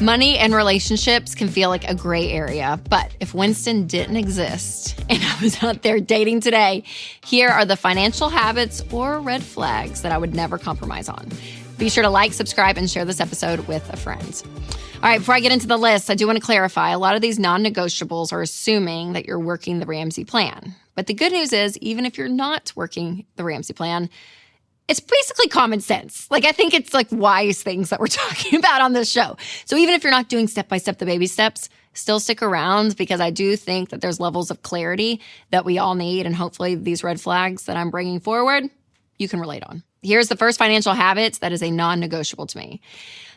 Money and relationships can feel like a gray area, but if Winston didn't exist and I was out there dating today, here are the financial habits or red flags that I would never compromise on. Be sure to like, subscribe, and share this episode with a friend. All right, before I get into the list, I do want to clarify, a lot of these non-negotiables are assuming that you're working the Ramsey plan. But the good news is, even if you're not working the Ramsey plan, it's basically common sense. Like, I think it's like wise things that we're talking about on this show. So even if you're not doing step-by-step the baby steps, still stick around because I do think that there's levels of clarity that we all need. And hopefully these red flags that I'm bringing forward, you can relate on. Here's the first financial habit that is a non-negotiable to me,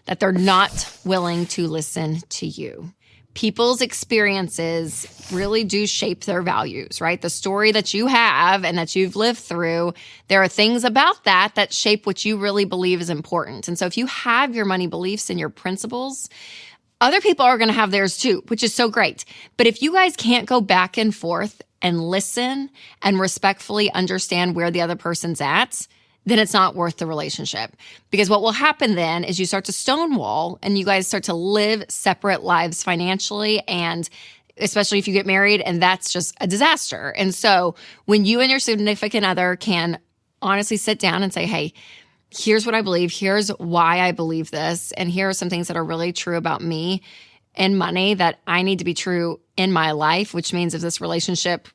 that they're not willing to listen to you. People's experiences really do shape their values, right? The story that you have and that you've lived through, there are things about that shape what you really believe is important. And so if you have your money beliefs and your principles, other people are going to have theirs too, which is so great. But if you guys can't go back and forth and listen and respectfully understand where the other person's at, then it's not worth the relationship. Because what will happen then is you start to stonewall and you guys start to live separate lives financially, and especially if you get married, and that's just a disaster. And so when you and your significant other can honestly sit down and say, hey, here's what I believe, here's why I believe this, and here are some things that are really true about me and money that I need to be true in my life, which means if this relationship,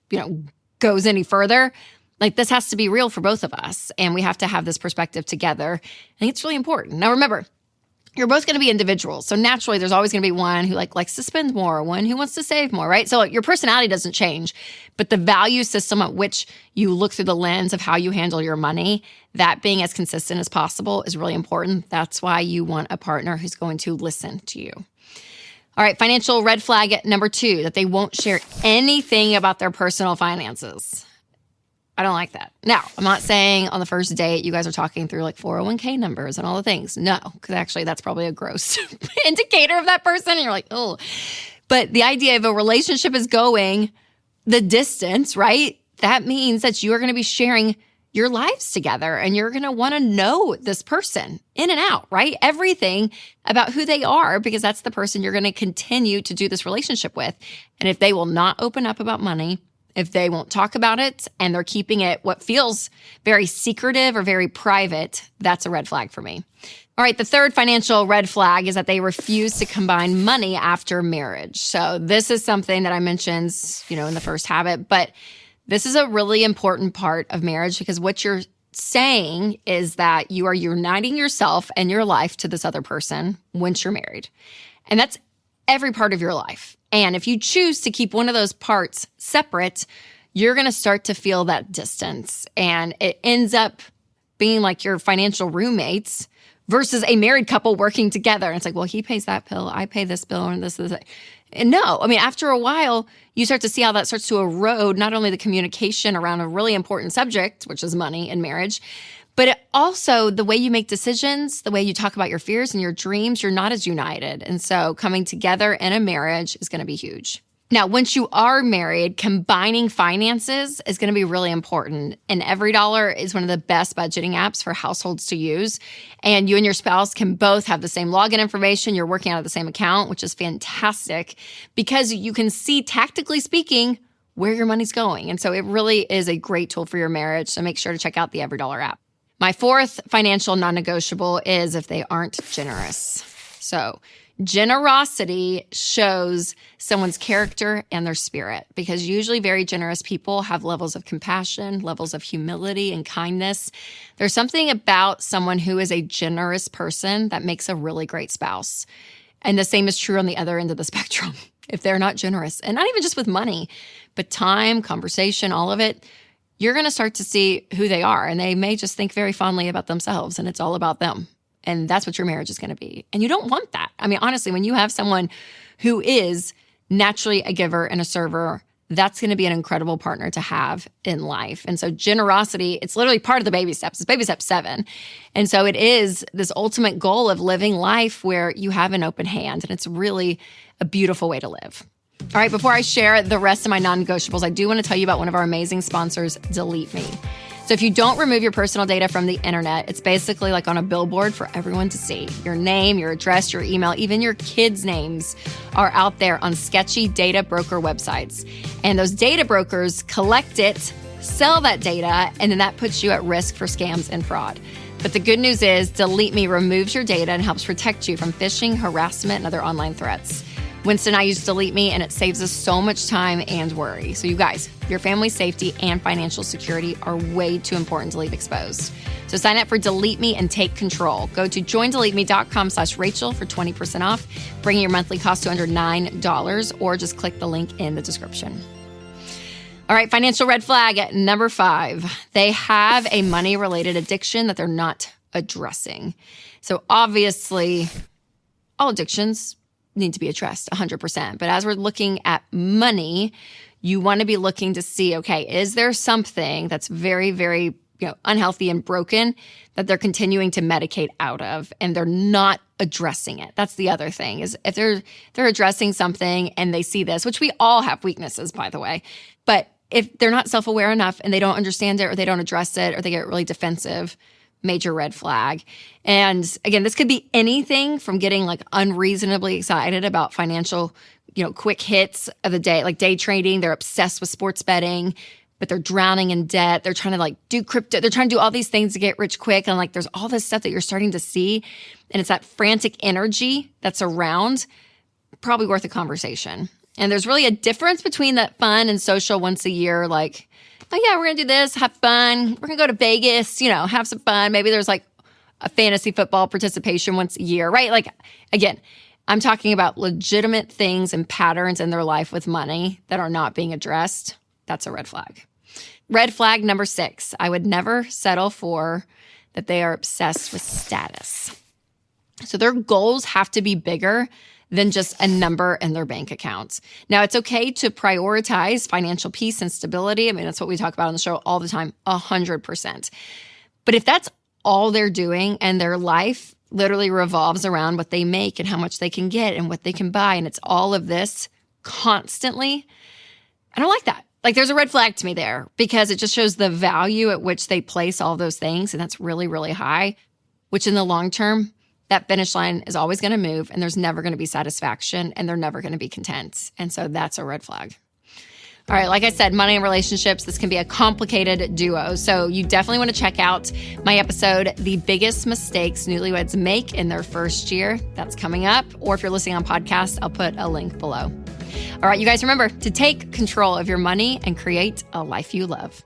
goes any further, like, this has to be real for both of us, and we have to have this perspective together. I think it's really important. Now, remember, you're both going to be individuals. So naturally, there's always going to be one who likes to spend more, one who wants to save more, right? So your personality doesn't change, but the value system at which you look through the lens of how you handle your money, that being as consistent as possible is really important. That's why you want a partner who's going to listen to you. All right, financial red flag number 2, that they won't share anything about their personal finances. I don't like that. Now, I'm not saying on the first date you guys are talking through 401k numbers and all the things. No, because actually that's probably a gross indicator of that person. And you're like, oh. But the idea of a relationship is going the distance, right? That means that you are going to be sharing your lives together and you're going to want to know this person in and out, right? Everything about who they are, because that's the person you're going to continue to do this relationship with. And if they will not open up about money, if they won't talk about it and they're keeping it what feels very secretive or very private, that's a red flag for me. All right, the third financial red flag is that they refuse to combine money after marriage. So this is something that I mentioned, in the first habit, but this is a really important part of marriage because what you're saying is that you are uniting yourself and your life to this other person once you're married. And that's every part of your life. And if you choose to keep one of those parts separate, you're going to start to feel that distance. And it ends up being like your financial roommates versus a married couple working together. And it's like, well, he pays that bill, I pay this bill, and this. And no, after a while, you start to see how that starts to erode not only the communication around a really important subject, which is money in marriage, but also the way you make decisions, the way you talk about your fears and your dreams, you're not as united. And so coming together in a marriage is going to be huge. Now, once you are married, combining finances is going to be really important. And EveryDollar is one of the best budgeting apps for households to use. And you and your spouse can both have the same login information. You're working out of the same account, which is fantastic because you can see, tactically speaking, where your money's going. And so it really is a great tool for your marriage. So make sure to check out the EveryDollar app. My fourth financial non-negotiable is if they aren't generous. So generosity shows someone's character and their spirit because usually very generous people have levels of compassion, levels of humility and kindness. There's something about someone who is a generous person that makes a really great spouse. And the same is true on the other end of the spectrum. If they're not generous, and not even just with money, but time, conversation, all of it, you're going to start to see who they are. And they may just think very fondly about themselves and it's all about them. And that's what your marriage is going to be. And you don't want that. Honestly, when you have someone who is naturally a giver and a server, that's going to be an incredible partner to have in life. And so generosity, it's literally part of the baby steps. It's baby step 7. And so it is this ultimate goal of living life where you have an open hand. And it's really a beautiful way to live. All right, before I share the rest of my non-negotiables, I do want to tell you about one of our amazing sponsors, Delete Me. So if you don't remove your personal data from the internet, it's basically like on a billboard for everyone to see. Your name, your address, your email, even your kids' names are out there on sketchy data broker websites. And those data brokers collect it, sell that data, and then that puts you at risk for scams and fraud. But the good news is Delete Me removes your data and helps protect you from phishing, harassment, and other online threats. Winston and I use Delete Me, and it saves us so much time and worry. So you guys, your family's safety and financial security are way too important to leave exposed. So sign up for Delete Me and take control. Go to joindeleteme.com/Rachel for 20% off, bringing your monthly cost to under $9, or just click the link in the description. All right, financial red flag at number 5. They have a money-related addiction that they're not addressing. So obviously, all addictions need to be addressed 100%. But as we're looking at money, you want to be looking to see, okay, is there something that's very, very unhealthy and broken that they're continuing to medicate out of and they're not addressing it? That's the other thing, is if they're addressing something and they see this, which we all have weaknesses, by the way, but if they're not self-aware enough and they don't understand it or they don't address it or they get really defensive, major red flag. And again, this could be anything from getting like unreasonably excited about financial, quick hits of the day, like day trading. They're obsessed with sports betting, but they're drowning in debt. They're trying to do crypto. They're trying to do all these things to get rich quick. And there's all this stuff that you're starting to see. And it's that frantic energy that's around, probably worth a conversation. And there's really a difference between that fun and social once a year, like, oh yeah, we're going to do this, have fun. We're going to go to Vegas, have some fun. Maybe there's like a fantasy football participation once a year, right? Again, I'm talking about legitimate things and patterns in their life with money that are not being addressed. That's a red flag. Red flag number 6, I would never settle for that they are obsessed with status. So their goals have to be bigger than just a number in their bank account. Now, it's okay to prioritize financial peace and stability. I mean, that's what we talk about on the show all the time, 100%. But if that's all they're doing and their life literally revolves around what they make and how much they can get and what they can buy, and it's all of this constantly, I don't like that. There's a red flag to me there, because it just shows the value at which they place all those things, and that's really, really high, which in the long term, that finish line is always going to move, and there's never going to be satisfaction, and they're never going to be content. And so that's a red flag. All right, like I said, money and relationships, this can be a complicated duo. So you definitely want to check out my episode, The Biggest Mistakes Newlyweds Make in Their First Year. That's coming up. Or if you're listening on podcast, I'll put a link below. All right, you guys remember to take control of your money and create a life you love.